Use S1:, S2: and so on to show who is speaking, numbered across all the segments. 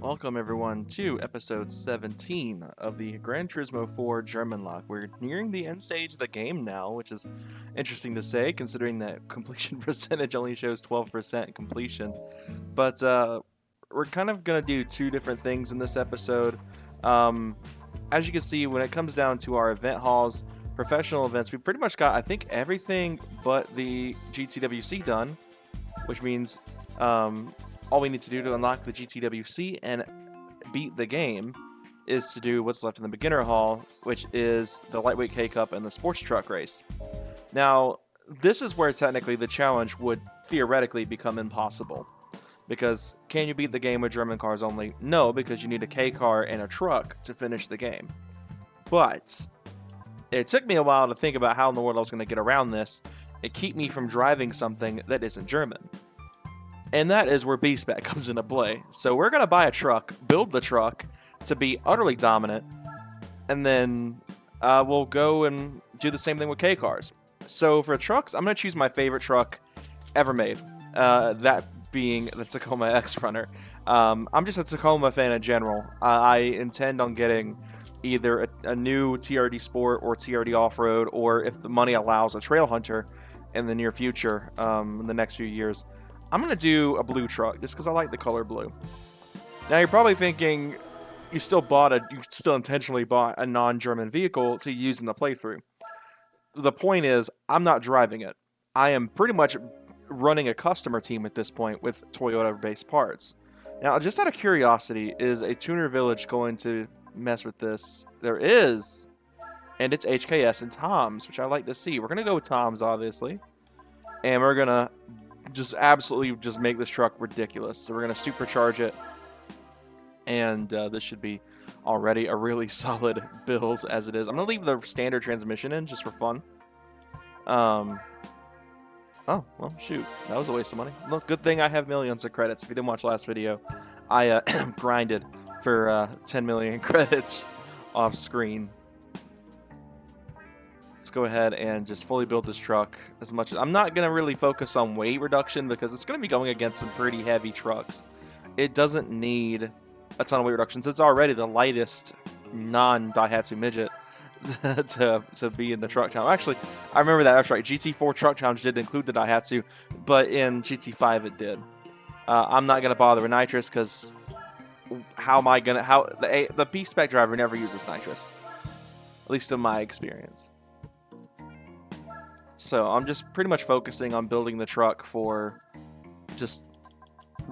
S1: Welcome everyone to episode 17 of the Gran Turismo 4 Germanlocke. We're nearing the end stage of the game now, which is interesting to say considering that completion percentage only shows 12% completion. But we're kind of going to do two different things in this episode. As you can see, when it comes down to our event halls, professional events, we pretty much got, I think, everything but the GTWC done, which means all we need to do to unlock the GTWC and beat the game is to do what's left in the beginner hall, which is the lightweight K-Cup and the sports truck race. Now, this is where technically the challenge would theoretically become impossible. Because can you beat the game with German cars only? No, because you need a K-car and a truck to finish the game. But it took me a while to think about how in the world I was going to get around this and keep me from driving something that isn't German. And that is where B-Spec comes into play. So we're going to buy a truck, build the truck to be utterly dominant, and then we'll go and do the same thing with K-Cars. So for trucks, I'm going to choose my favorite truck ever made, that being the Tacoma X-Runner. I'm just a Tacoma fan in general. I intend on getting either a new TRD Sport or TRD Off-Road, or if the money allows, a Trail Hunter in the near future, in the next few years. I'm going to do a blue truck just because I like the color blue. Now you're probably thinking you still intentionally bought a non-German vehicle to use in the playthrough. The point is, I'm not driving it. I am pretty much running a customer team at this point with Toyota-based parts. Now, just out of curiosity, is a Tuner Village going to mess with this? There is, and it's HKS and Tom's, which I like to see. We're going to go with Tom's, obviously, and we're going to just absolutely just make this truck ridiculous. So we're going to supercharge it, and this should be already a really solid build as it is. I'm going to leave the standard transmission in just for fun. Oh, well, shoot. That was a waste of money. Look, good thing I have millions of credits. If you didn't watch last video, I grinded for 10 million credits off screen. Let's go ahead and just fully build this truck as much as... I'm not going to really focus on weight reduction because it's going to be going against some pretty heavy trucks. It doesn't need a ton of weight reductions. It's already the lightest non-Daihatsu midget to be in the truck challenge. Actually, I remember that. That's right. GT4 truck challenge did include the Daihatsu, but in GT5 it did. I'm not going to bother with nitrous because how am I going to... The B-Spec driver never uses nitrous. At least in my experience. So I'm just pretty much focusing on building the truck for just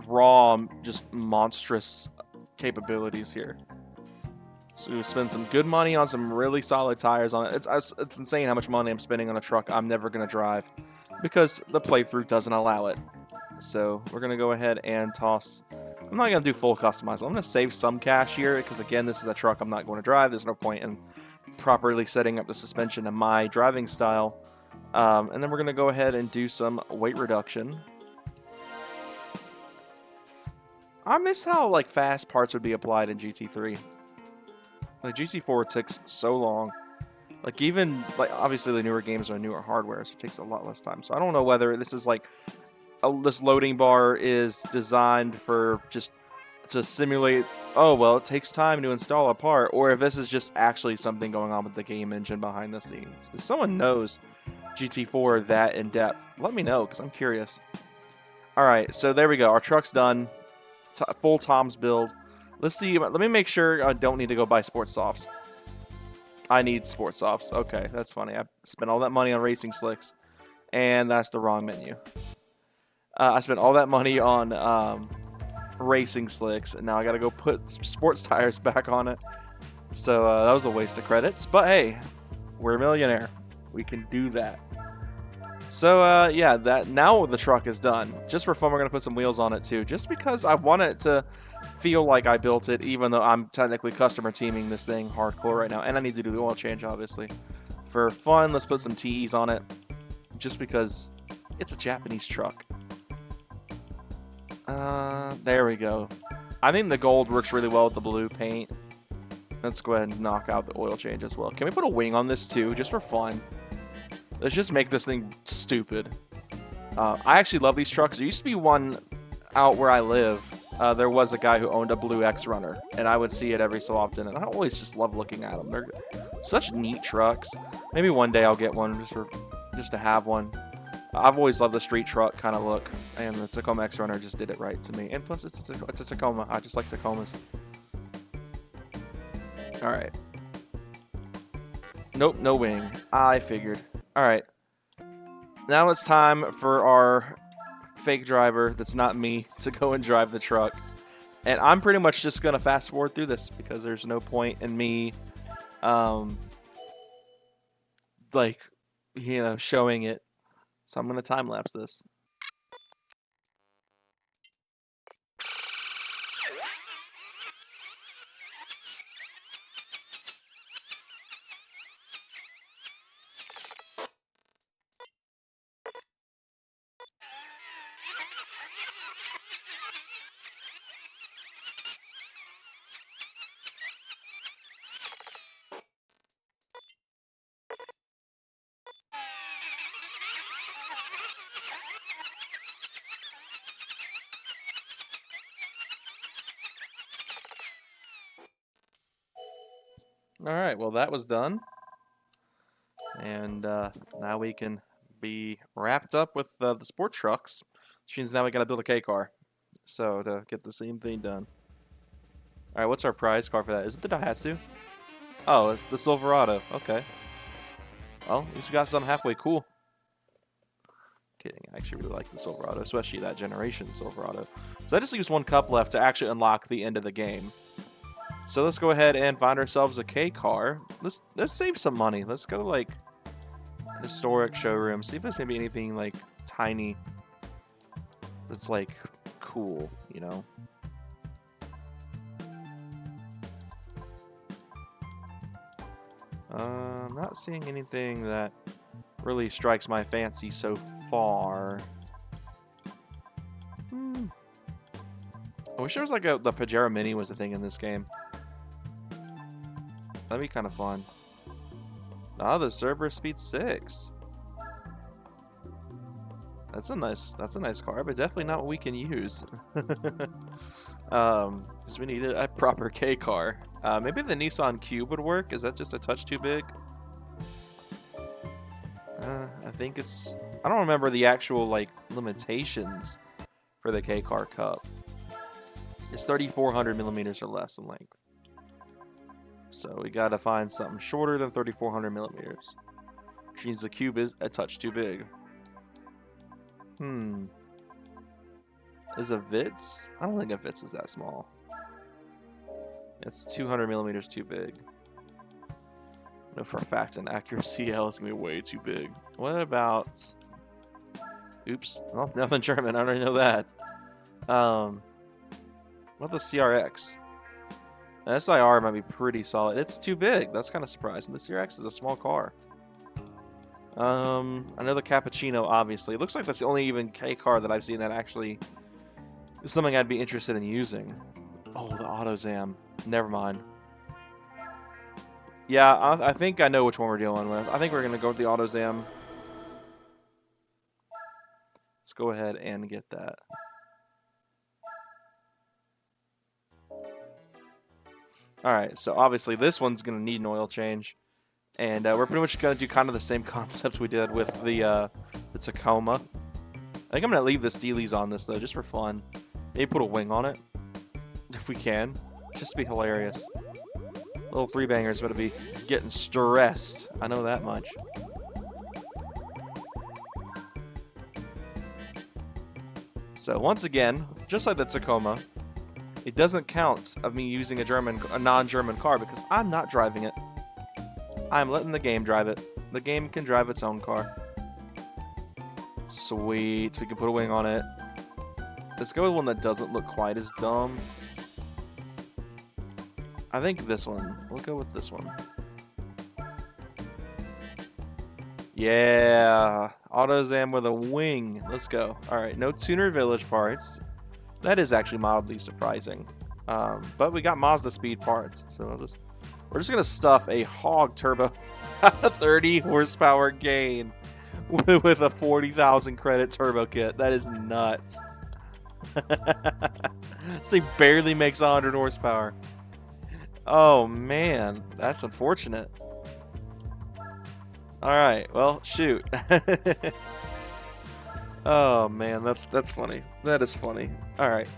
S1: raw, just monstrous capabilities here. So we spend some good money on some really solid tires on it. It's insane how much money I'm spending on a truck I'm never going to drive because the playthrough doesn't allow it. So we're going to go ahead and toss... I'm not going to do full customization. I'm going to save some cash here because, again, this is a truck I'm not going to drive. There's no point in properly setting up the suspension to my driving style. And then we're going to go ahead and do some weight reduction. I miss how like fast parts would be applied in GT3. Like GT4 takes so long. Like even like obviously the newer games are newer hardware, so it takes a lot less time. So I don't know whether this is like this loading bar is designed for just to simulate, oh well, it takes time to install a part, or if this is just actually something going on with the game engine behind the scenes. If someone knows GT4 that in depth, let me know because I'm curious. Alright, so there we go. Our truck's done. Full Tom's build. Let's see. Let me make sure I don't need to go buy sports softs. I need sports softs. Okay, that's funny. I spent all that money on racing slicks, and that's the wrong menu. I spent all that money on racing slicks, and now I gotta go put sports tires back on it. So that was a waste of credits. But hey, we're a millionaire. We can do that. So, yeah, now the truck is done. Just for fun, we're going to put some wheels on it, too. Just because I want it to feel like I built it, even though I'm technically customer teaming this thing hardcore right now. And I need to do the oil change, obviously. For fun, let's put some TEs on it. Just because it's a Japanese truck. There we go. I think the gold works really well with the blue paint. Let's go ahead and knock out the oil change as well. Can we put a wing on this, too, just for fun? Let's just make this thing stupid. I actually love these trucks. There used to be one out where I live there was a guy who owned a blue X Runner, and I would see it every so often, and I always just love looking at them. They're such neat trucks. Maybe one day I'll get one just to have one. I've always loved the street truck kind of look, and the Tacoma X Runner just did it right to me. And plus, it's a Tacoma. I just like Tacomas. All right. Nope, no wing. I figured. All right. Now it's time for our fake driver that's not me to go and drive the truck. And I'm pretty much just going to fast forward through this because there's no point in me, like, you know, showing it. So I'm going to time lapse this. Alright, well that was done. And now we can be wrapped up with the sport trucks, which means now we gotta build a K car. So to get the same thing done. Alright, what's our prize car for that? Is it the Daihatsu? Oh, it's the Silverado. Okay. Well, at least we got something halfway cool. Kidding, I actually really like the Silverado, especially that generation Silverado. So that just leaves one cup left to actually unlock the end of the game. So let's go ahead and find ourselves a K car. Let's save some money. Let's go to like historic showroom. See if there's maybe anything like tiny that's like cool, you know. I'm not seeing anything that really strikes my fancy so far. I wish there was like the Pajero Mini was the thing in this game. That'd be kind of fun. Ah, the Cerberus Speed 6. That's a nice car, but definitely not what we can use. Because we need a proper K car. Maybe the Nissan Cube would work. Is that just a touch too big? I think it's... I don't remember the actual like limitations for the K car cup. It's 3,400 millimeters or less in length. So we gotta find something shorter than 3,400 millimeters. Which means the cube is a touch too big. Is a Vitz? I don't think a Vitz is that small. It's 200 millimeters too big. I know for a fact an Acura CL is gonna be way too big. What about... Oops. Oh, nothing German. I already know that. What about the CRX? The SIR might be pretty solid. It's too big. That's kind of surprising. The CRX is a small car. I know the Cappuccino, obviously. It looks like that's the only even K car that I've seen that actually is something I'd be interested in using. Oh, the AutoZam. Never mind. Yeah, I think I know which one we're dealing with. I think we're going to go with the AutoZam. Let's go ahead and get that. Alright, so obviously this one's going to need an oil change. And we're pretty much going to do kind of the same concept we did with the Tacoma. I think I'm going to leave the Steelies on this, though, just for fun. Maybe put a wing on it, if we can. Just to be hilarious. Little three-bangers better be getting stressed. I know that much. So once again, just like the Tacoma, it doesn't count of me using a non-German car because I'm not driving it. I'm letting the game drive it. The game can drive its own car. Sweet, we can put a wing on it. Let's go with one that doesn't look quite as dumb. I think this one. We'll go with this one. Yeah, AutoZam with a wing. Let's go. All right, no tuner village parts. That is actually mildly surprising. But we got Mazda speed parts, so we're just gonna stuff a hog turbo 30 horsepower gain with a 40,000 credit turbo kit. That is nuts. This thing barely makes 100 horsepower. Oh man, that's unfortunate. Alright, well, shoot. Oh man, that's funny. That is funny. Alright.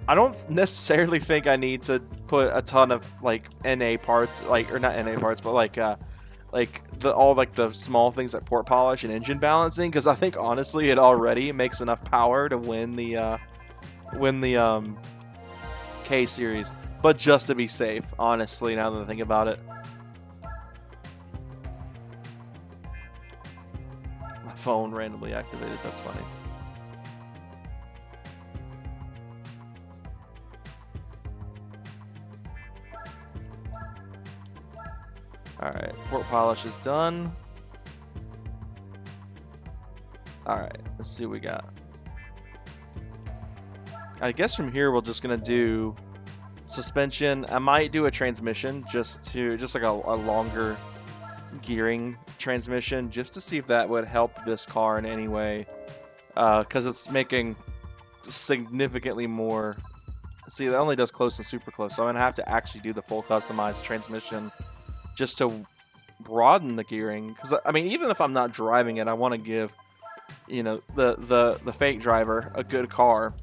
S1: I don't necessarily think I need to put a ton of like NA parts, like, or not NA parts, but like all like the small things like port polish and engine balancing, because I think honestly it already makes enough power to win the K series. But just to be safe, honestly, now that I think about it. My phone randomly activated, that's funny. Alright, port polish is done. Alright, let's see what we got. I guess from here we're just gonna do suspension. I might do a transmission just like a longer gearing transmission, just to see if that would help this car in any way, because it's making significantly more. See, that only does close and super close, so I'm gonna have to actually do the full customized transmission just to broaden the gearing. Because I mean, even if I'm not driving it, I want to give, you know, the fake driver a good car,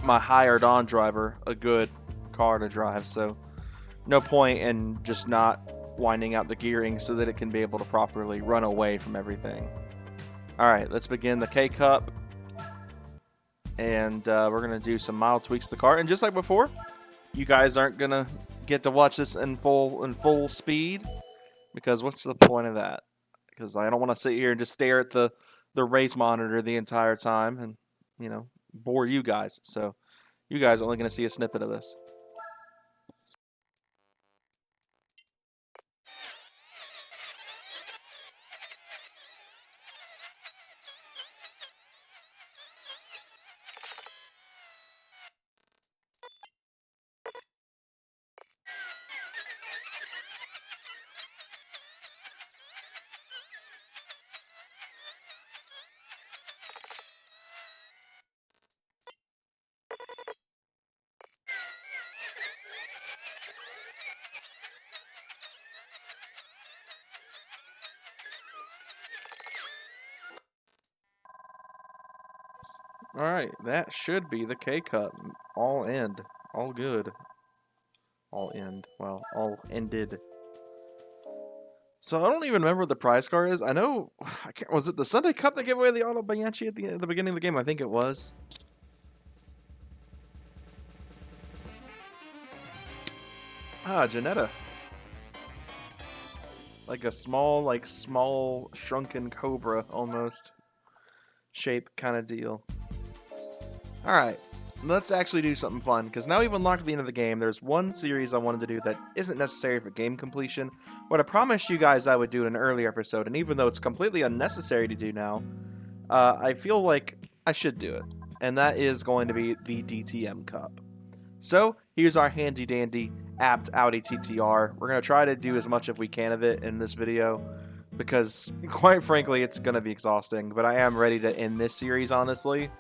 S1: my hired on driver a good car to drive. So no point in just not winding out the gearing so that it can be able to properly run away from everything. Alright, let's begin the K-Cup. And we're going to do some mild tweaks to the car. And just like before, you guys aren't going to get to watch this in full speed, because what's the point of that? Because I don't want to sit here and just stare at the race monitor the entire time and, you know, bore you guys. So you guys are only going to see a snippet of this. Alright, that should be the K-Cup. All end. All good. All end. Well, all ended. So I don't even remember what the prize car is. I know, was it the Sunday Cup that gave away the Auto Bianchi at the beginning of the game? I think it was. Ah, Janetta. Like a small shrunken cobra almost shape kind of deal. Alright, let's actually do something fun, because now we've unlocked the end of the game. There's one series I wanted to do that isn't necessary for game completion, but I promised you guys I would do in an earlier episode, and even though it's completely unnecessary to do now, I feel like I should do it, and that is going to be the DTM Cup. So, here's our handy-dandy apt Audi TTR. We're going to try to do as much as we can of it in this video, because, quite frankly, it's going to be exhausting, but I am ready to end this series, honestly.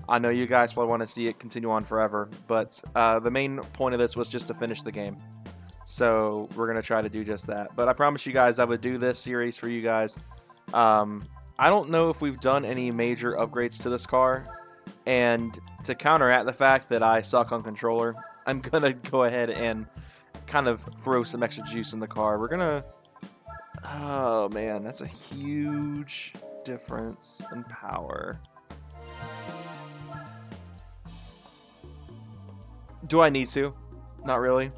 S1: I know you guys probably want to see it continue on forever, but the main point of this was just to finish the game. So we're going to try to do just that. But I promised you guys I would do this series for you guys. I don't know if we've done any major upgrades to this car. And to counteract the fact that I suck on controller, I'm going to go ahead and kind of throw some extra juice in the car. We're going to... Oh, man, that's a huge difference in power. Do I need to? Not really.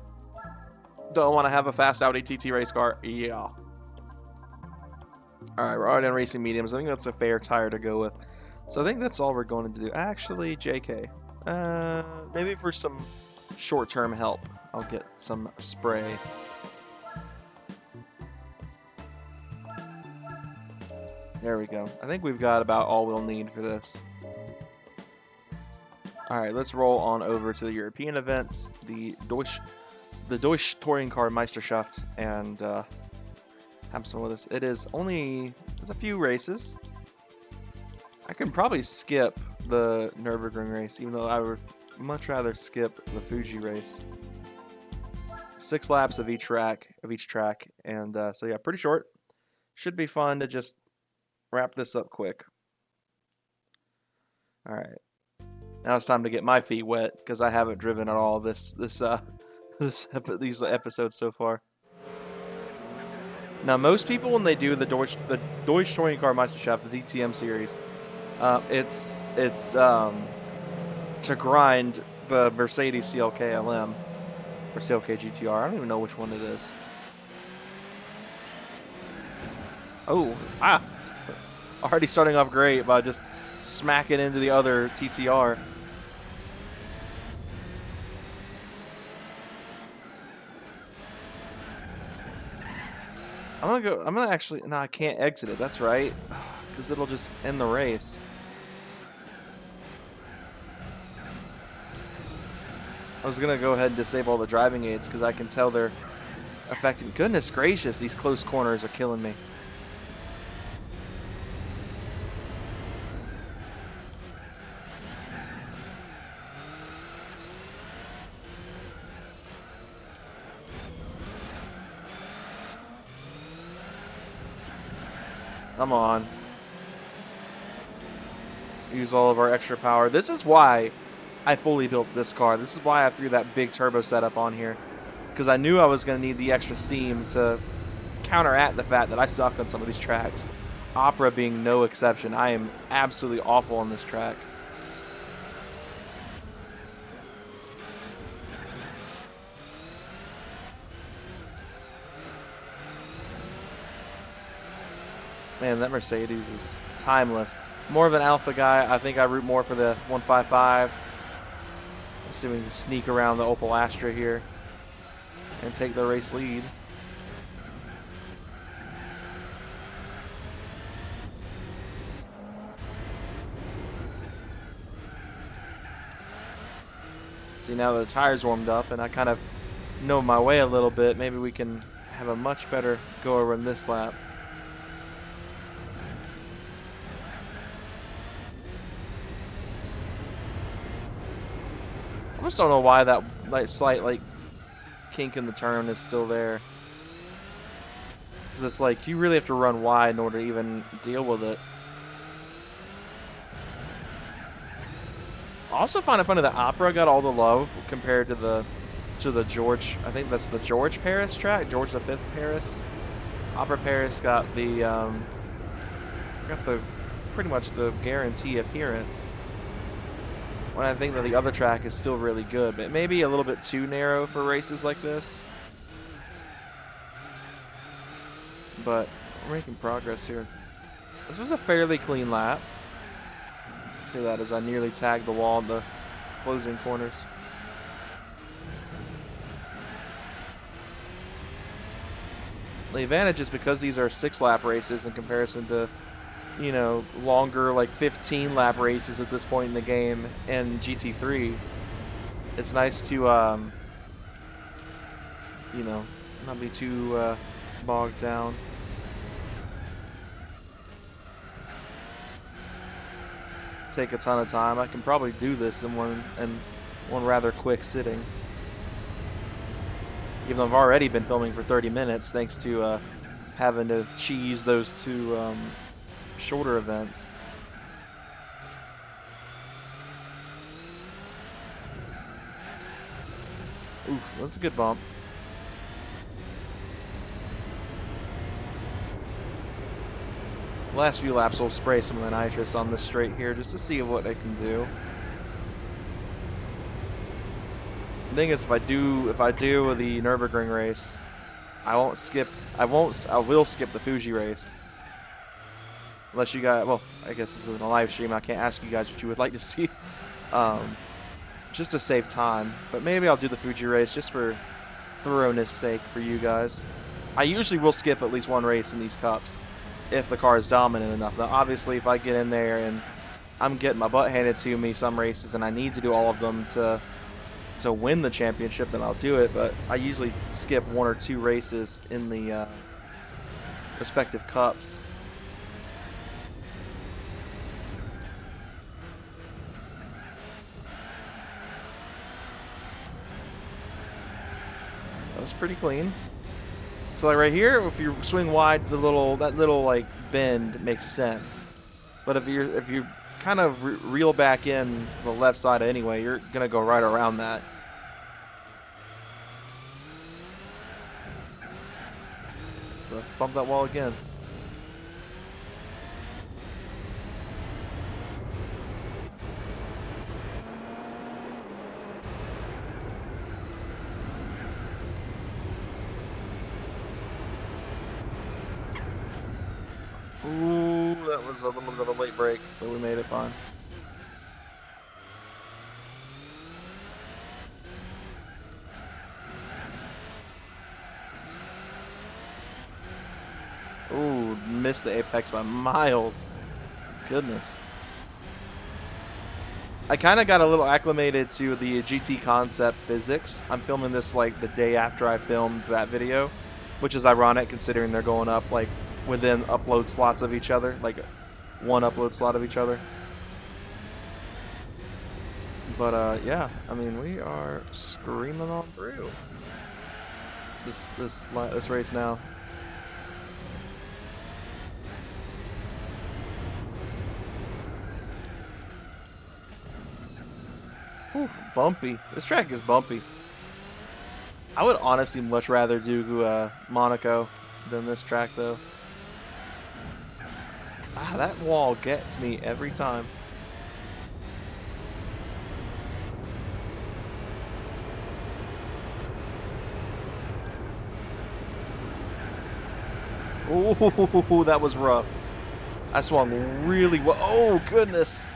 S1: Do I want to have a fast Audi TT race car? Yeah. Alright, we're already on racing mediums. I think that's a fair tire to go with. So I think that's all we're going to do. Actually, JK. Maybe for some short-term help, I'll get some spray. There we go. I think we've got about all we'll need for this. Alright, let's roll on over to the European events, the Deutsche Touring Car Meisterschaft, and have some with us. There's a few races. I can probably skip the Nürburgring race, even though I would much rather skip the Fuji race. 6 laps of each track, and so yeah, pretty short. Should be fun to just wrap this up quick. All right, now it's time to get my feet wet because I haven't driven at all these episodes so far. Now, most people when they do the Deutsch Touring Car Meisterschaft, the DTM series, it's to grind the Mercedes CLK LM or CLK GTR. I don't even know which one it is. Oh, already starting off great by just smacking into the other TTR. I'm gonna actually, no, I can't exit it, that's right. Because it'll just end the race. I was gonna go ahead and disable all the driving aids because I can tell they're affecting. Goodness gracious, these close corners are killing me. Come on. Use all of our extra power. This is why I fully built this car. This is why I threw that big turbo setup on here. Because I knew I was going to need the extra steam to counteract the fact that I suck on some of these tracks. Opera being no exception. I am absolutely awful on this track. Man, that Mercedes is timeless. More of an alpha guy. I think I root more for the 155. Let's see if we can sneak around the Opel Astra here and take the race lead. See, now the tires warmed up and I kind of know my way a little bit, maybe we can have a much better go over in this lap. I just don't know why that slight kink in the turn is still there. Because it's like you really have to run wide in order to even deal with it. I also find it funny that Opera got all the love compared to the George. I think that's the George Paris track, George V Paris. Opera Paris got the pretty much the guarantee appearance. When I think that the other track is still really good, but maybe a little bit too narrow for races like this. But we're making progress here. This was a fairly clean lap. See that as I nearly tagged the wall in the closing corners. The advantage is because these are 6-lap races in comparison to, you know, longer 15-lap races at this point in the game and GT3. It's nice to, you know, not be too bogged down. Take a ton of time. I can probably do this in one rather quick sitting. Even though I've already been filming for 30 minutes thanks to having to cheese those two shorter events. Oof, that's a good bump. Last few laps we'll spray some of the nitrous on this straight here just to see what I can do. The thing is, if I do the Nürburgring race, I will skip the Fuji race. Unless you guys, well, I guess this isn't a live stream. I can't ask you guys what you would like to see, just to save time. But maybe I'll do the Fuji race just for thoroughness sake for you guys. I usually will skip at least one race in these cups if the car is dominant enough. Now, obviously, if I get in there and I'm getting my butt handed to me some races and I need to do all of them to win the championship, then I'll do it. But I usually skip 1 or 2 races in the respective cups. was pretty clean. So like right here, if you swing wide, that little like bend makes sense. But if you kind of reel back in to the left side anyway, you're gonna go right around that. So bump that wall again. Ooh, that was a little bit of a late break, but we made it fine. Ooh, missed the apex by miles. Goodness. I kind of got a little acclimated to the GT concept physics. I'm filming this like the day after I filmed that video, which is ironic considering they're going up like within upload slots of each other, like one upload slot of each other. But yeah, I mean, we are screaming on through this race now. Whew, bumpy. This track is bumpy. I would honestly much rather do Monaco than this track, though. Ah, that wall gets me every time. Ooh, that was rough. I swung really well. Oh, goodness.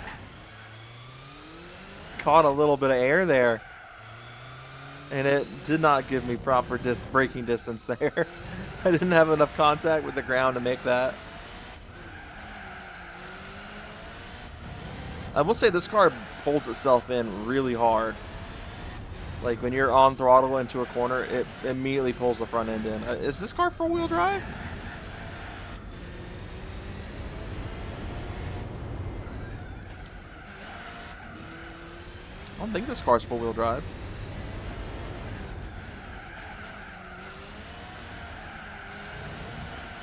S1: Caught a little bit of air there. And it did not give me proper braking distance there. I didn't have enough contact with the ground to make that. I will say this car holds itself in really hard. Like when you're on throttle into a corner, it immediately pulls the front end in. Is this car four-wheel drive? I don't think this car's four-wheel drive.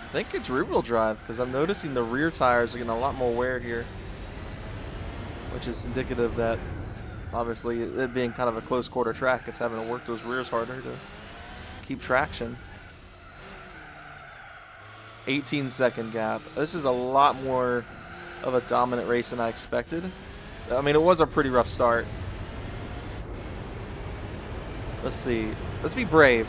S1: I think it's rear-wheel drive because I'm noticing the rear tires are getting a lot more wear here, which is indicative that obviously it being kind of a close quarter track, it's having to work those rears harder to keep traction. 18-second gap. This is a lot more of a dominant race than I expected. I mean, it was a pretty rough start. Let's see. Let's be brave.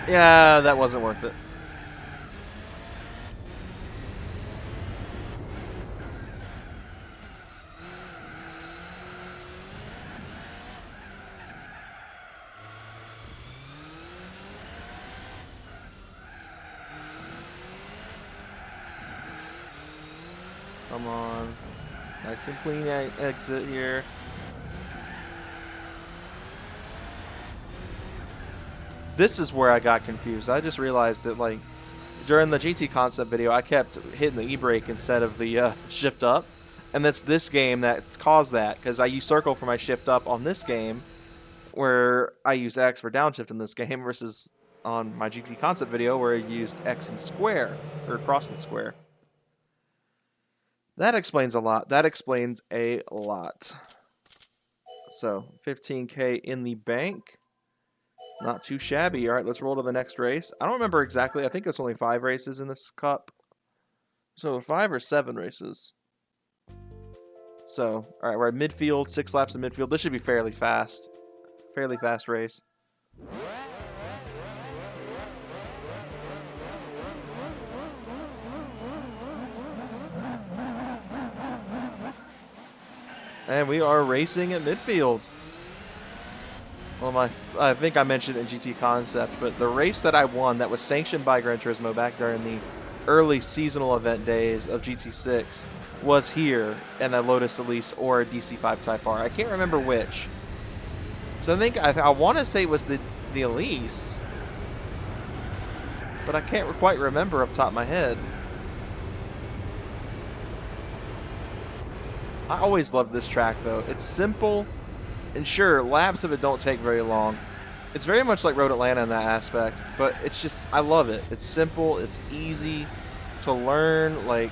S1: Yeah, that wasn't worth it. Come on. Nice and clean exit here. This is where I got confused. I just realized that, like, during the GT concept video, I kept hitting the e-brake instead of the shift up. And that's this game that's caused that, because I use circle for my shift up on this game, where I use X for downshift in this game, versus on my GT concept video where I used X and square, or cross and square. That explains a lot. That explains a lot. So, 15K in the bank. Not too shabby. All right, let's roll to the next race. I don't remember exactly. I think it's only 5 races in this cup. So 5 or 7 races. So, all right, we're at midfield, 6 laps in midfield. This should be fairly fast. Fairly fast race. And we are racing at midfield. Well, I think I mentioned it in GT Concept, but the race that I won that was sanctioned by Gran Turismo back during the early seasonal event days of GT6 was here in a Lotus Elise or a DC5 Type R. I can't remember which. So I think I want to say it was the Elise, but I can't quite remember off the top of my head. I always loved this track though. It's simple. And sure, laps of it don't take very long. It's very much like Road Atlanta in that aspect, but it's just, I love it. It's simple, it's easy to learn, like,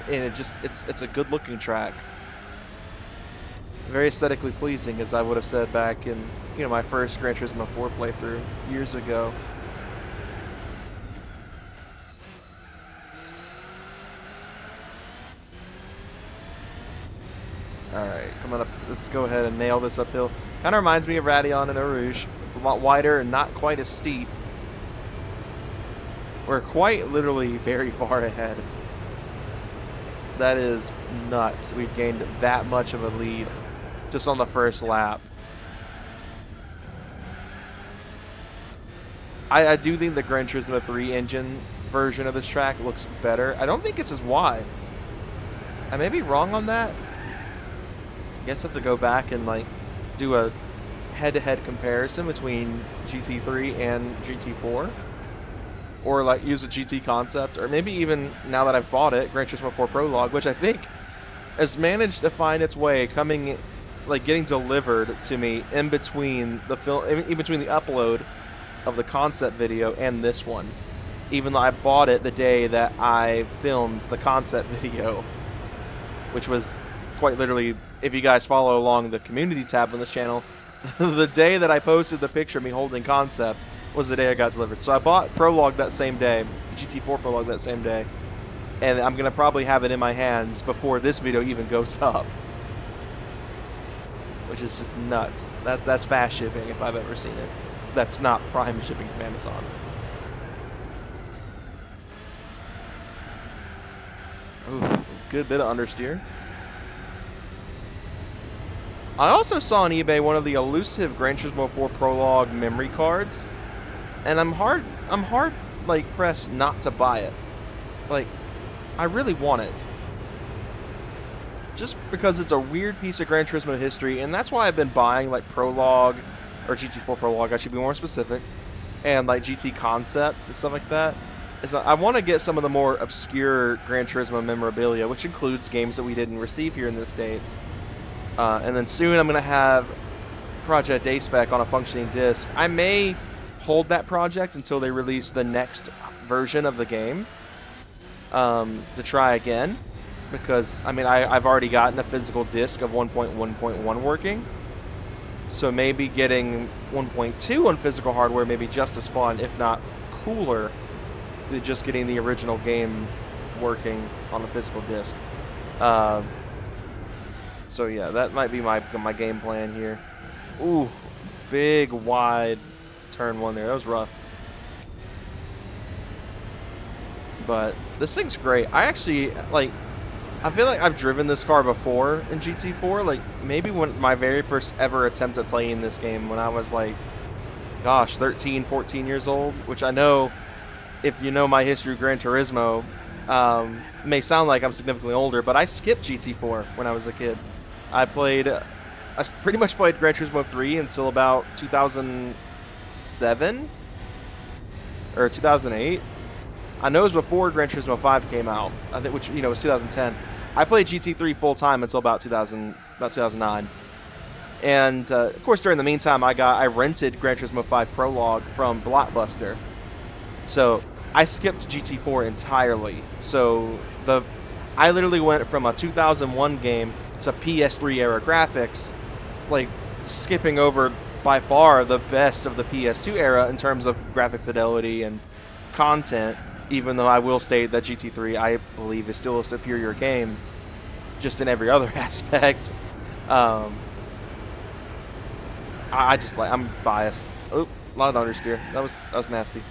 S1: and it's a good looking track. Very aesthetically pleasing, as I would have said back in, you know, my first Gran Turismo 4 playthrough years ago. Alright, coming up, let's go ahead and nail this uphill. Kind of reminds me of Radion and Eau Rouge. It's a lot wider and not quite as steep. We're quite literally very far ahead. That is nuts. We've gained that much of a lead just on the first lap. I do think the Gran Turismo 3 engine version of this track looks better. I don't think it's as wide. I may be wrong on that. I guess I have to go back and like do a head-to-head comparison between GT3 and GT4, or like use a GT concept, or maybe even now that I've bought it, Gran Turismo 4 Prologue, which I think has managed to find its way coming, like getting delivered to me in between the film, in between the upload of the concept video and this one, even though I bought it the day that I filmed the concept video, which was quite literally, if you guys follow along the community tab on this channel, the day that I posted the picture of me holding concept was the day I got delivered. So I bought Prologue that same day, GT4 Prologue that same day, and I'm going to probably have it in my hands before this video even goes up, which is just nuts. That's fast shipping if I've ever seen it. That's not Prime shipping from Amazon. Ooh, good bit of understeer. I also saw on eBay one of the elusive Gran Turismo 4 Prologue memory cards, and I'm hard like pressed not to buy it. Like, I really want it, just because it's a weird piece of Gran Turismo history, and that's why I've been buying like Prologue, or GT4 Prologue, I should be more specific, and like GT Concept and stuff like that. Is I want to get some of the more obscure Gran Turismo memorabilia, which includes games that we didn't receive here in the States. And then soon I'm going to have Project A-Spec on a functioning disc. I may hold that project until they release the next version of the game to try again. Because, I mean, I've already gotten a physical disc of 1.1.1 working. So maybe getting 1.2 on physical hardware may be just as fun, if not cooler, than just getting the original game working on a physical disc. So yeah, that might be my game plan here. Ooh, big wide turn one there. That was rough. But this thing's great. I actually, like, I feel like I've driven this car before in GT4. Like, maybe when my very first ever attempt at playing this game when I was like, gosh, 13, 14 years old. Which I know, if you know my history of Gran Turismo, may sound like I'm significantly older, but I skipped GT4 when I was a kid. I pretty much played Gran Turismo 3 until about 2007 or 2008. I know it was before Gran Turismo 5 came out, I think, which, you know, was 2010. I played GT3 full time until about 2009. And of course, during the meantime, I rented Gran Turismo 5 Prologue from Blockbuster. So I skipped GT4 entirely. So I literally went from a 2001 game to PS3 era graphics, like skipping over by far the best of the PS2 era in terms of graphic fidelity and content, even though I will state that GT3, I believe, is still a superior game just in every other aspect. I'm biased. Oh, a lot of understeer. That was nasty.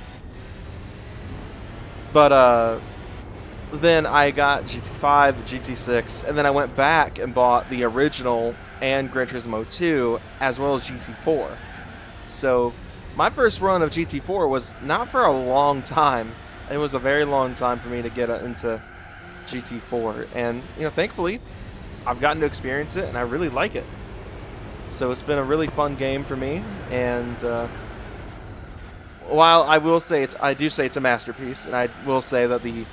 S1: But then I got GT5, GT6, and then I went back and bought the original and Gran Turismo 2, as well as GT4. So my first run of GT4 was not for a long time. It was a very long time for me to get into GT4. And, you know, thankfully, I've gotten to experience it, and I really like it. So it's been a really fun game for me. And while I will say I do say it's a masterpiece, and I will say that the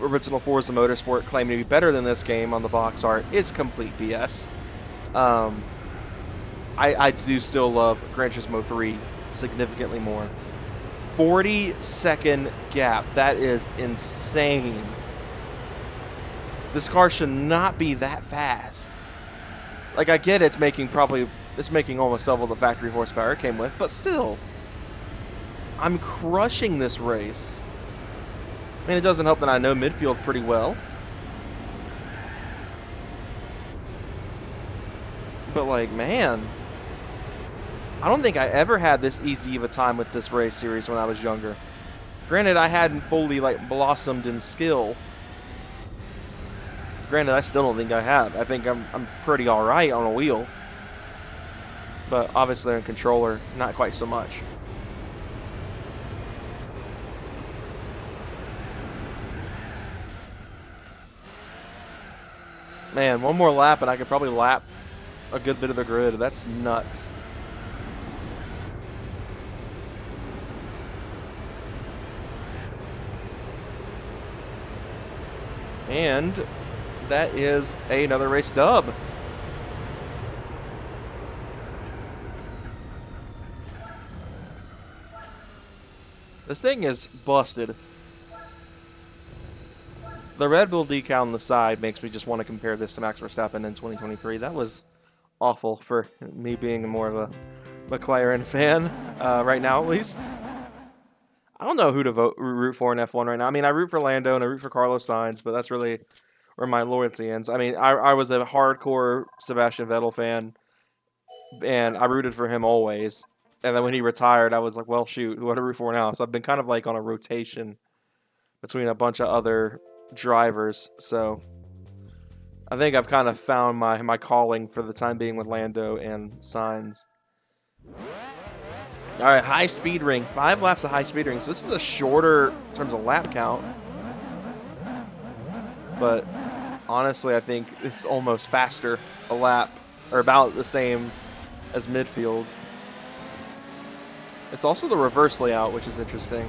S1: original Forza Motorsport claim to be better than this game on the box art is complete BS. I do still love Gran Turismo 3 significantly more. 40-second gap. That is insane. This car should not be that fast. Like, I get it's making almost double the factory horsepower it came with, but still. I'm crushing this race. I mean, it doesn't help that I know midfield pretty well. But, like, man, I don't think I ever had this easy of a time with this race series when I was younger. Granted, I hadn't fully, like, blossomed in skill. Granted, I still don't think I have. I think I'm pretty alright on a wheel. But obviously on a controller, not quite so much. Man, one more lap and I could probably lap a good bit of the grid. That's nuts. And that is another race dub. This thing is busted. The Red Bull decal on the side makes me just want to compare this to Max Verstappen in 2023. That was awful for me being more of a McLaren fan, right now at least. I don't know who to root for in F1 right now. I mean, I root for Lando and I root for Carlos Sainz, but that's really where my loyalty ends. I mean, I was a hardcore Sebastian Vettel fan, and I rooted for him always. And then when he retired, I was like, well, shoot, who do I root for now? So I've been kind of like on a rotation between a bunch of other drivers. So I think I've kind of found my calling for the time being with Lando and Sainz. All right, high speed ring. 5 laps of high speed ring. So this is a shorter in terms of lap count. But honestly, I think it's almost faster a lap, or about the same as midfield. It's also the reverse layout, which is interesting.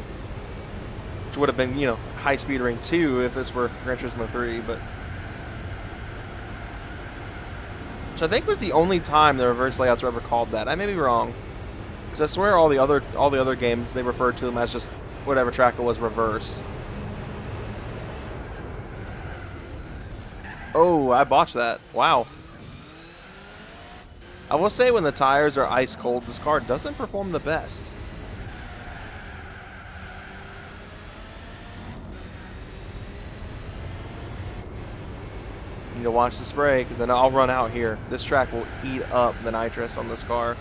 S1: Which would have been, you know, high speed ring 2 if this were Gran Turismo 3, but which I think was the only time the reverse layouts were ever called that. I may be wrong, because I swear all the other games they referred to them as just whatever track it was reverse. Oh, I botched that. Wow. I will say when the tires are ice cold, this car doesn't perform the best. Need to watch the spray, because then I'll run out here. This track will eat up the nitrous on this car.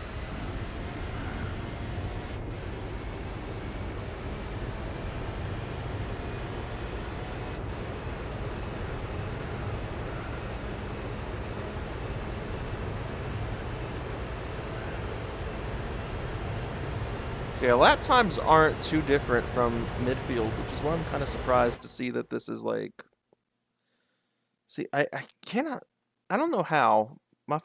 S1: So yeah, lap times aren't too different from midfield, which is why I'm kind of surprised to see that this is like... See, I cannot... I don't know how. My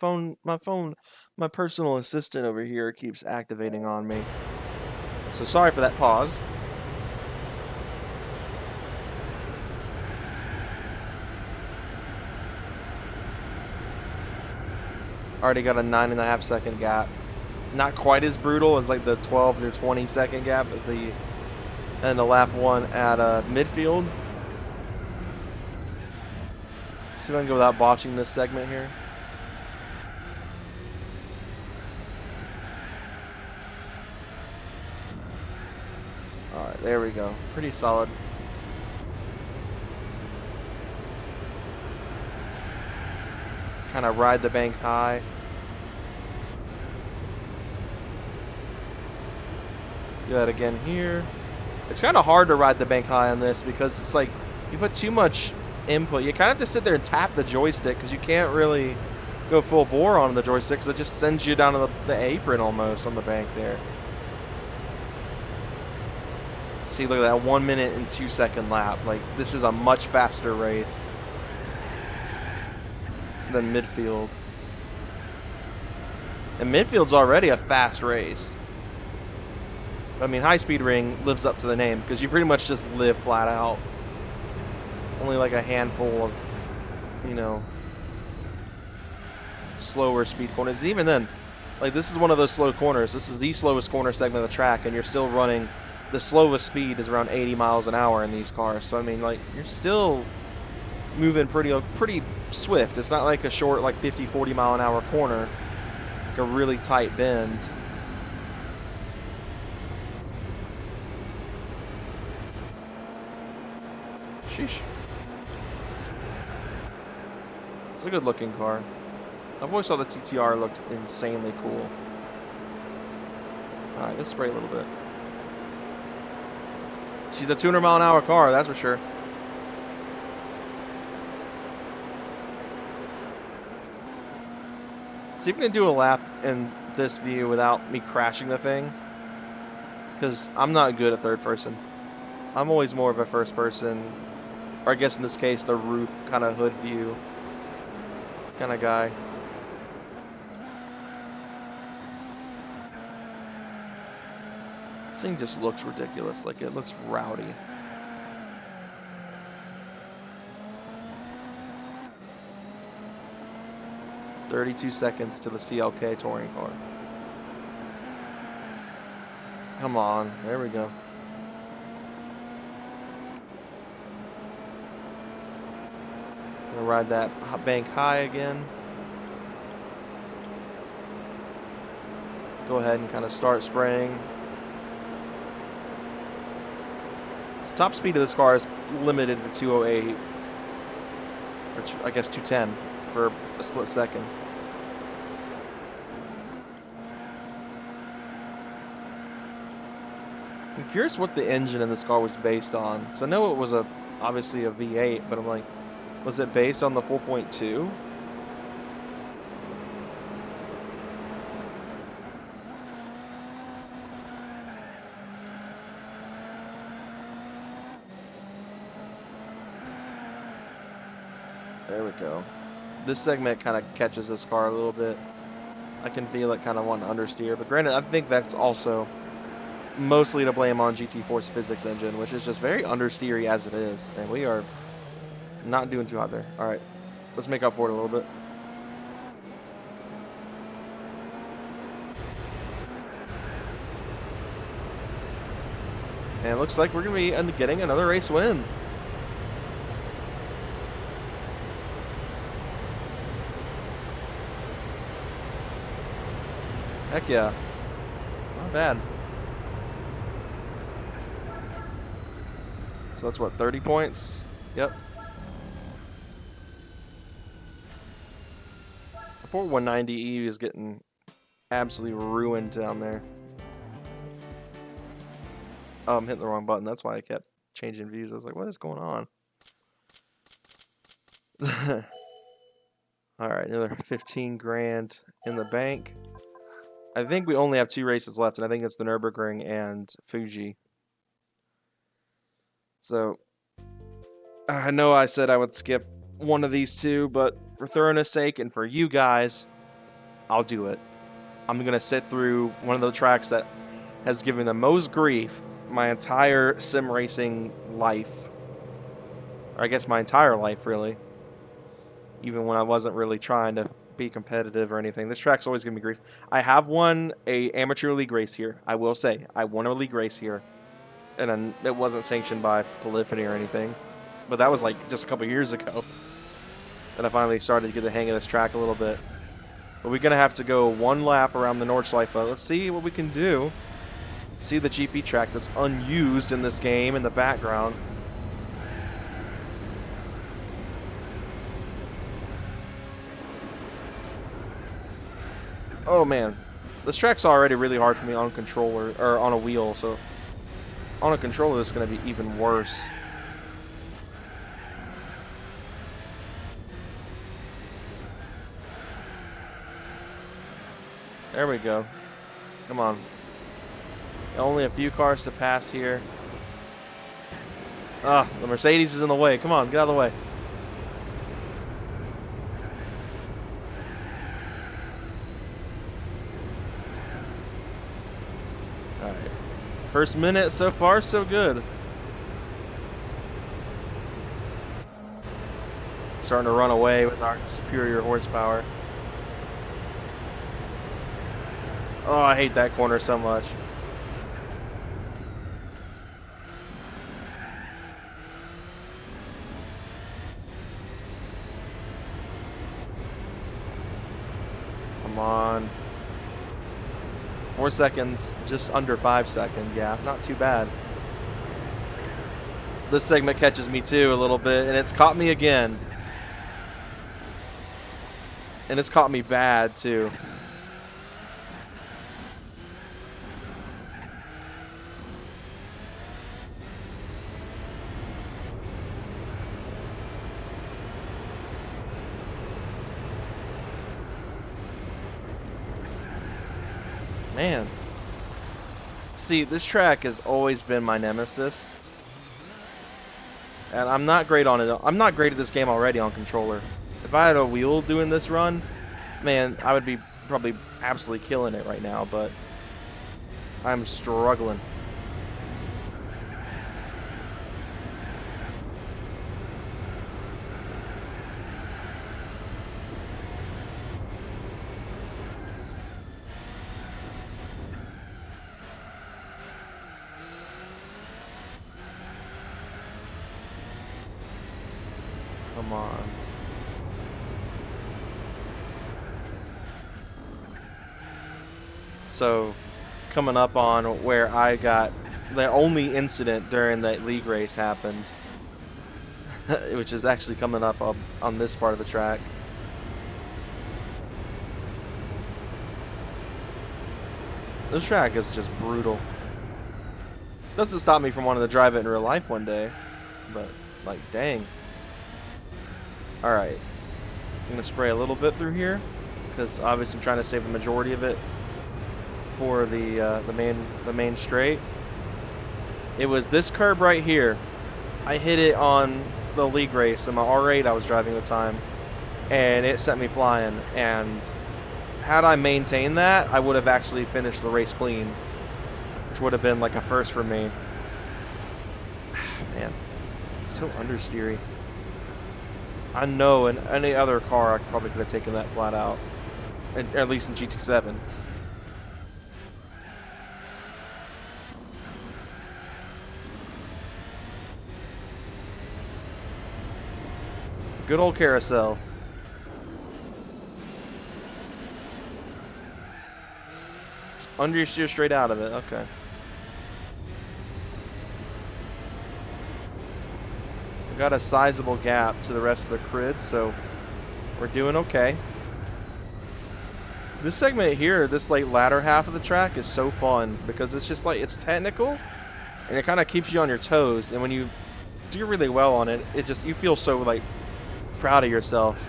S1: personal assistant over here keeps activating on me. So sorry for that pause. Already got a 9.5 second gap. Not quite as brutal as like the 12 to 20 second gap at the end of lap 1 at midfield. See if I can go without botching this segment here. Alright, there we go. Pretty solid. Kind of ride the bank high. Do that again here. It's kind of hard to ride the bank high on this because it's like you put too much input. You kind of have to sit there and tap the joystick because you can't really go full bore on the joystick because it just sends you down to the apron almost on the bank there. See, look at that 1 minute and 2 second lap. Like, this is a much faster race than midfield. And midfield's already a fast race. I mean, high speed ring lives up to the name because you pretty much just live flat out. Only like a handful of, you know, slower speed corners. Even then, Like, this is one of those slow corners. This is the slowest corner segment of the track, and you're still running. The slowest speed is around 80 miles an hour in these cars. So, I mean, like, you're still moving pretty swift. It's not like a short, like, 50, 40 mile an hour corner. Like a really tight bend. Sheesh. It's a good looking car. I've always thought the TTR looked insanely cool. Alright, let's spray a little bit. She's a 200 mile an hour car, that's for sure. See if we can do a lap in this view without me crashing the thing. Because I'm not good at third person. I'm always more of a first person, or I guess in this case, the roof kind of hood view kind of guy. This thing just looks ridiculous. Like, it looks rowdy. "32 seconds to the CLK touring car." Come on, there we go. Gonna ride that bank high again. Go ahead and kind of start spraying. So top speed of this car is limited to 208, or I guess 210 for a split second. I'm curious what the engine in this car was based on, because I know it was obviously a V8, but I'm like, was it based on the 4.2? There we go. This segment kind of catches this car a little bit. I can feel it kind of wanting to understeer, but granted, I think that's also mostly to blame on GT Force Physics engine, which is just very understeery as it is, and we are not doing too hot there. All right, let's make up for it a little bit. And it looks like we're going to be getting another race win. Heck yeah. Not bad. So that's what, 30 points? Yep. The poor 190E is getting absolutely ruined down there. Oh, I'm hitting the wrong button. That's why I kept changing views. I was like, what is going on? All right, another 15 grand in the bank. I think we only have 2 races left, and I think it's the Nürburgring and Fuji. So, I know I said I would skip one of these two, but for thoroughness sake and for you guys, I'll do it. I'm going to sit through one of the tracks that has given the most grief my entire sim racing life. Or I guess my entire life, really. Even when I wasn't really trying to be competitive or anything. This track's always giving me grief. I have won a amateur league race here. I will say, I won a league race here. And it wasn't sanctioned by Polyphony or anything. But that was like just a couple years ago. And I finally started to get the hang of this track a little bit. But we're going to have to go one lap around the Nordschleife. Let's see what we can do. See the GP track that's unused in this game in the background. Oh man, this track's already really hard for me on controller, or on a wheel, so on a controller it's going to be even worse. There we go. Come on. Only a few cars to pass here. Ah, the Mercedes is in the way. Come on, get out of the way. All right. First minute so far, so good. Starting to run away with our superior horsepower. Oh, I hate that corner so much. Come on. 4 seconds, just under 5 seconds. Yeah, not too bad. This segment catches me too a little bit, and it's caught me again. And it's caught me bad too. Man. See, this track has always been my nemesis. And I'm not great on it. I'm not great at this game already on controller. If I had a wheel doing this run, man, I would be probably absolutely killing it right now, but I'm struggling. Come on. So, coming up on where I got the only incident during that league race happened, which is actually coming up on this part of the track. This track is just brutal. Doesn't stop me from wanting to drive it in real life one day, but like, dang. Alright, I'm going to spray a little bit through here, because obviously I'm trying to save the majority of it for the main straight. It was this curb right here. I hit it on the league race in my R8 I was driving at the time, and it sent me flying, and had I maintained that, I would have actually finished the race clean, which would have been like a first for me. Man, so understeery. I know in any other car I probably could have taken that flat out, at least in GT7. Good old carousel. Understeer straight out of it, okay. We got a sizable gap to the rest of the grid, so we're doing okay. This segment here, this like latter half of the track is so fun because it's just like, it's technical and it kind of keeps you on your toes, and when you do really well on it, it just, you feel so like proud of yourself.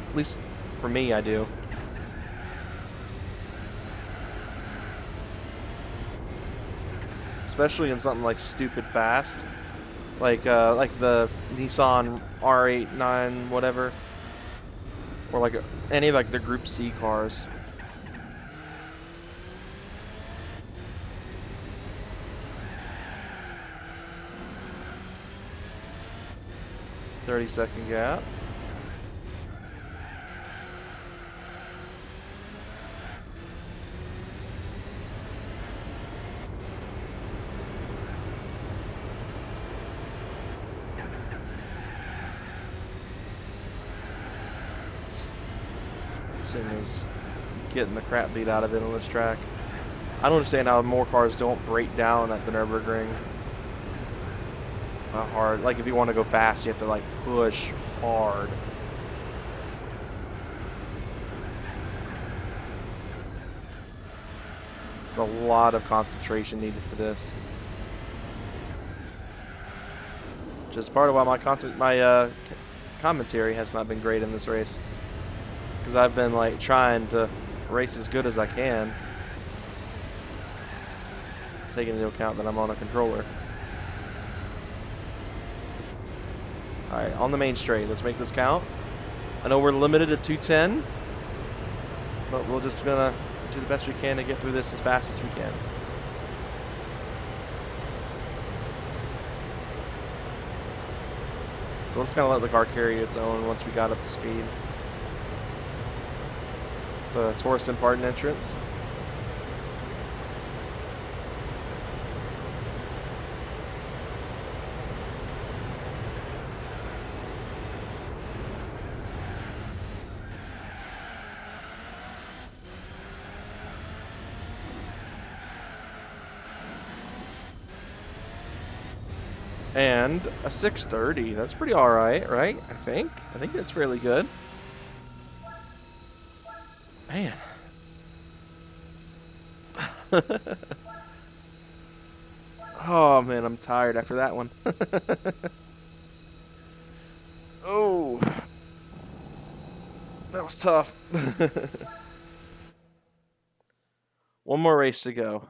S1: At least for me, I do. Especially in something like stupid fast, like the Nissan R8, 9, whatever, or like any like the Group C cars. "30-second gap." Is getting the crap beat out of it on this track. I don't understand how more cars don't break down at the Nürburgring. Not hard. Like if you want to go fast, you have to like push hard. There's a lot of concentration needed for this. Which is part of why my commentary has not been great in this race. Because I've been like trying to race as good as I can, taking into account that I'm on a controller. Alright, on the main straight, let's make this count. I know we're limited to 210, but we're just gonna do the best we can to get through this as fast as we can. So let's kind of let the car carry its own once we got up to speed. The Torsten Parton entrance. And a 630. That's pretty alright, right? I think that's fairly good. Man. Oh, man, I'm tired after that one. Oh. That was tough. One more race to go.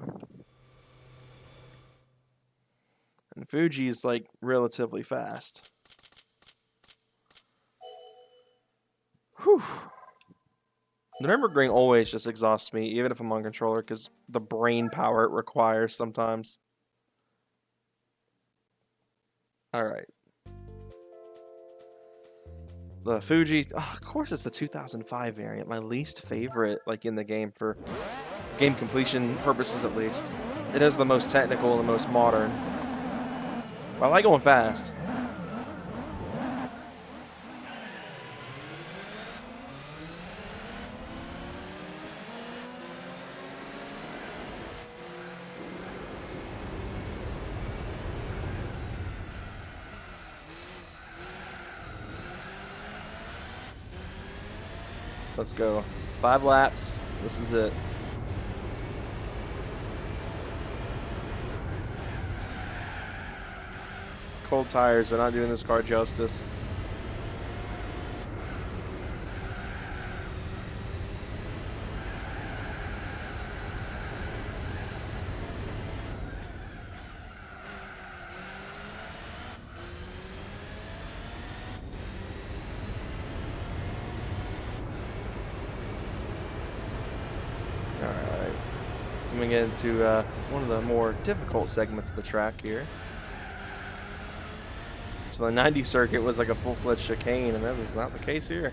S1: And Fuji's like relatively fast. Whew. The memory ring always just exhausts me, even if I'm on controller, because the brain power it requires sometimes. Alright. The Fuji, of course it's the 2005 variant, my least favorite like in the game for game completion purposes at least. It is the most technical and the most modern. I like going fast. Let's go. 5 laps. This is it. Cold tires are not doing this car justice. Alright. Coming into one of the more difficult segments of the track here. So the 90 circuit was like a full-fledged chicane, and that is not the case here.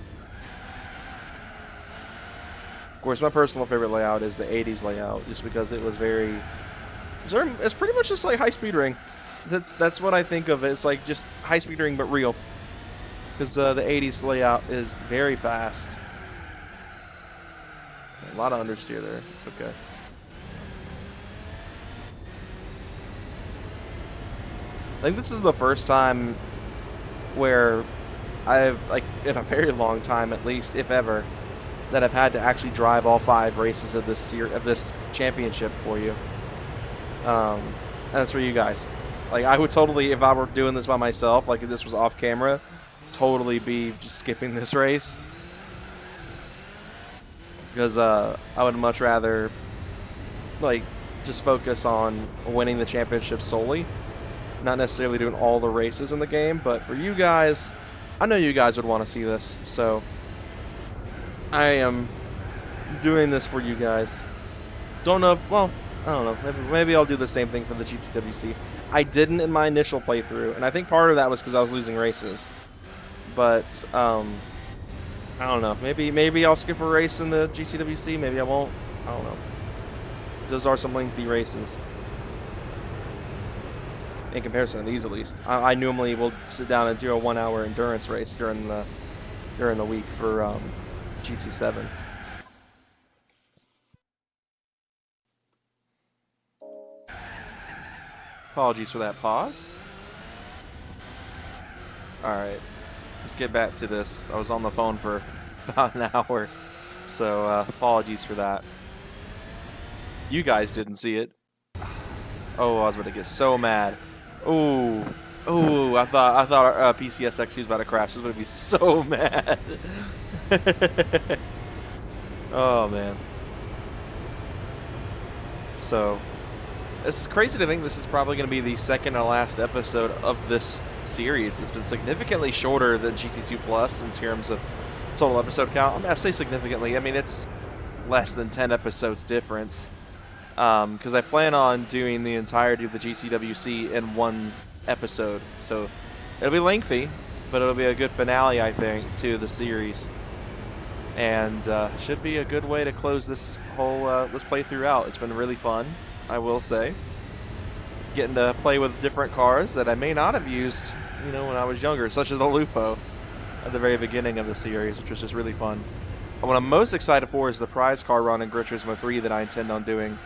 S1: Of course, my personal favorite layout is the 80s layout, just because it was very... It's pretty much just like high-speed ring. That's what I think of it. It's like just high-speed ring, but real. Because the 80s layout is very fast. A lot of understeer there. It's okay. I think this is the first time where I've, like, in a very long time at least, if ever, that I've had to actually drive all 5 races of this championship for you. And that's for you guys. Like, I would totally, if I were doing this by myself, like if this was off camera, totally be just skipping this race. Because I would much rather, like, just focus on winning the championship solely. Not necessarily doing all the races in the game, but for you guys, I know you guys would want to see this, so I am doing this for you guys. Don't know, well, I don't know, maybe I'll do the same thing for the GTWC. I didn't in my initial playthrough, and I think part of that was because I was losing races. But, I don't know, maybe I'll skip a race in the GTWC, maybe I won't, I don't know. Those are some lengthy races. In comparison to these, at least, I normally will sit down and do a 1-hour endurance race during the week for GT7. Apologies for that pause. All right, let's get back to this. I was on the phone for about an hour, so apologies for that. You guys didn't see it. Oh, I was about to get so mad. Oh, I thought our PCSX was about to crash. I was going to be so mad. Oh, man. So, this is crazy to think this is probably going to be the second to last episode of this series. It's been significantly shorter than GT2 Plus in terms of total episode count. I mean, I say significantly. I mean, it's less than 10 episodes difference. Because I plan on doing the entirety of the GTWC in one episode, so it'll be lengthy, but it'll be a good finale, I think, to the series, and should be a good way to close this whole this playthrough out. It's been really fun, I will say, getting to play with different cars that I may not have used, you know, when I was younger, such as the Lupo at the very beginning of the series, which was just really fun. And what I'm most excited for is the prize car run in Gran Turismo 3 that I intend on doing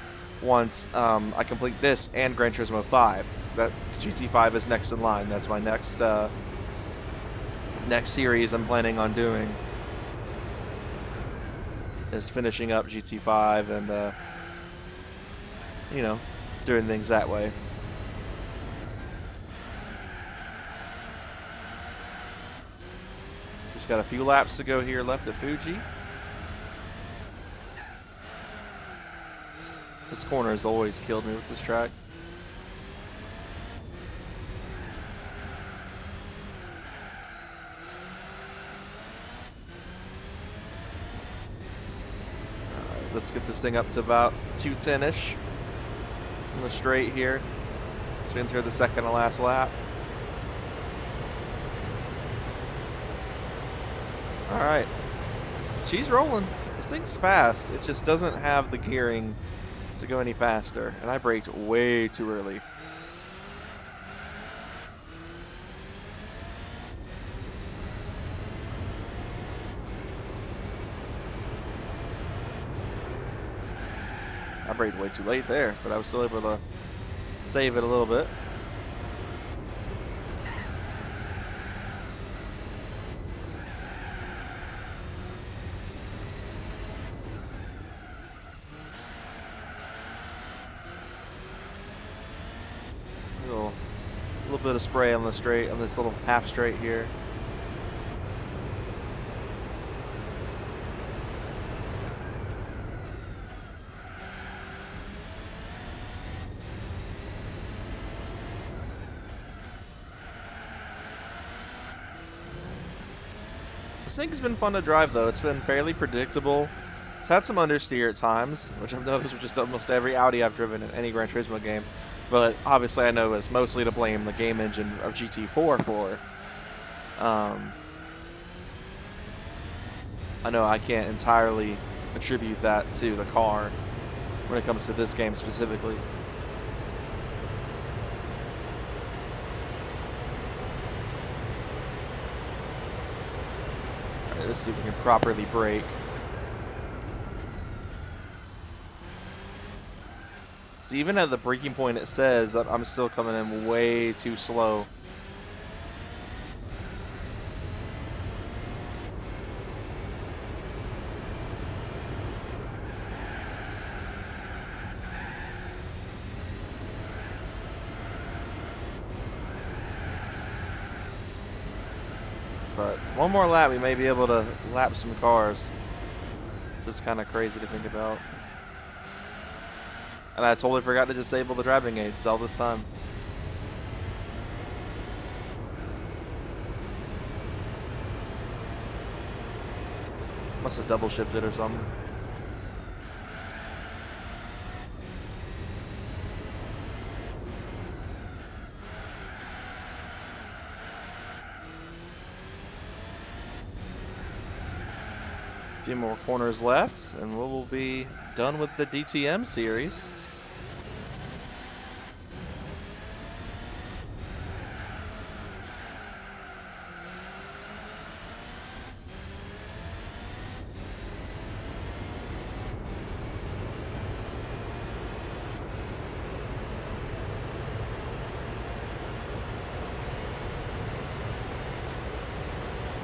S1: once I complete this and Gran Turismo 5. that GT5 is next in line. That's my next next series I'm planning on doing. Is finishing up GT5 and you know, doing things that way. Just got a few laps to go here left at Fuji. This corner has always killed me with this track. Alright, let's get this thing up to about 210-ish on the straight here. Let's enter the second to last lap. Alright, she's rolling. This thing's fast. It just doesn't have the gearing to go any faster, and I braked way too early. I braked way too late there, but I was still able to save it a little bit. A little bit of spray on the straight, on this little half straight here. This thing has been fun to drive though. It's been fairly predictable. It's had some understeer at times, which I've noticed with just almost every Audi I've driven in any Gran Turismo game. But obviously I know it's mostly to blame the game engine of GT4 for. I know I can't entirely attribute that to the car when it comes to this game specifically. Alright, let's see if we can properly brake. So even at the braking point, it says that I'm still coming in way too slow. But one more lap, we may be able to lap some cars. Just kind of crazy to think about. And I totally forgot to disable the driving aids all this time. Must have double shifted or something. A few more corners left, and we'll be done with the DTM series.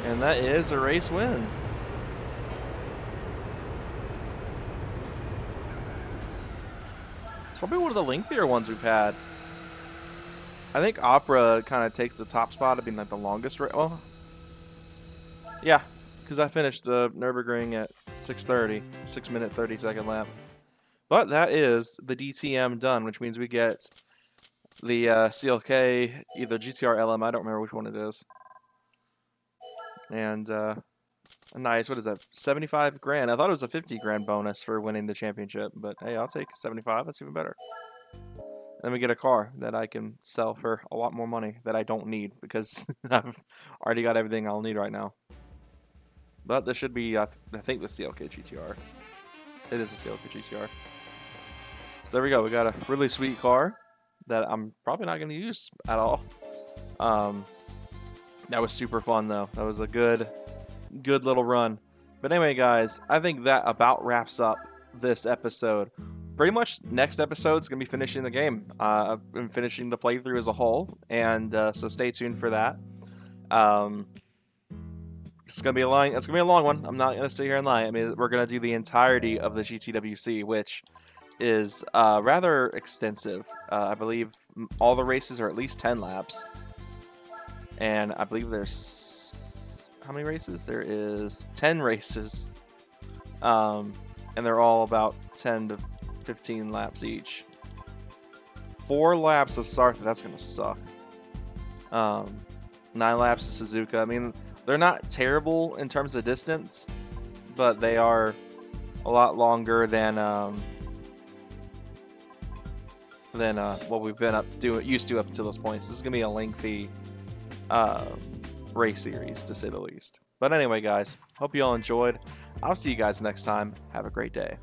S1: And that is a race win. It's probably one of the lengthier ones we've had. I think Opera kind of takes the top spot of being like the longest race. Well, yeah, because I finished the Nürburgring at 6:30, 6-minute 30-second lap. But that is the DTM done, which means we get the CLK, either GTR LM, I don't remember which one it is. And nice, what is that, 75 grand? I thought it was a 50 grand bonus for winning the championship, but hey, I'll take 75, that's even better. And then we get a car that I can sell for a lot more money that I don't need because I've already got everything I'll need right now. But this should be, I think, the CLK GTR. It is a CLK GTR. So there we go, we got a really sweet car that I'm probably not going to use at all. That was super fun though. That was a good little run. But anyway, guys, I think that about wraps up this episode. pretty much next episode's gonna be finishing the game. I'm finishing the playthrough as a whole, and so stay tuned for that. It's gonna be a long. It's gonna be a long one. I'm not gonna sit here and lie. I mean, we're gonna do the entirety of the GTWC, which is rather extensive. I believe all the races are at least 10 laps, and I believe there's how many races? There is 10 races, and they're all about 10 to 15 laps each. 4 laps of Sartha, that's gonna suck. 9 laps of Suzuka. I mean, they're not terrible in terms of distance, but they are a lot longer than what we've been used to up until this point. So this is gonna be a lengthy race series, to say the least. But anyway, guys, hope you all enjoyed. I'll see you guys next time. Have a great day.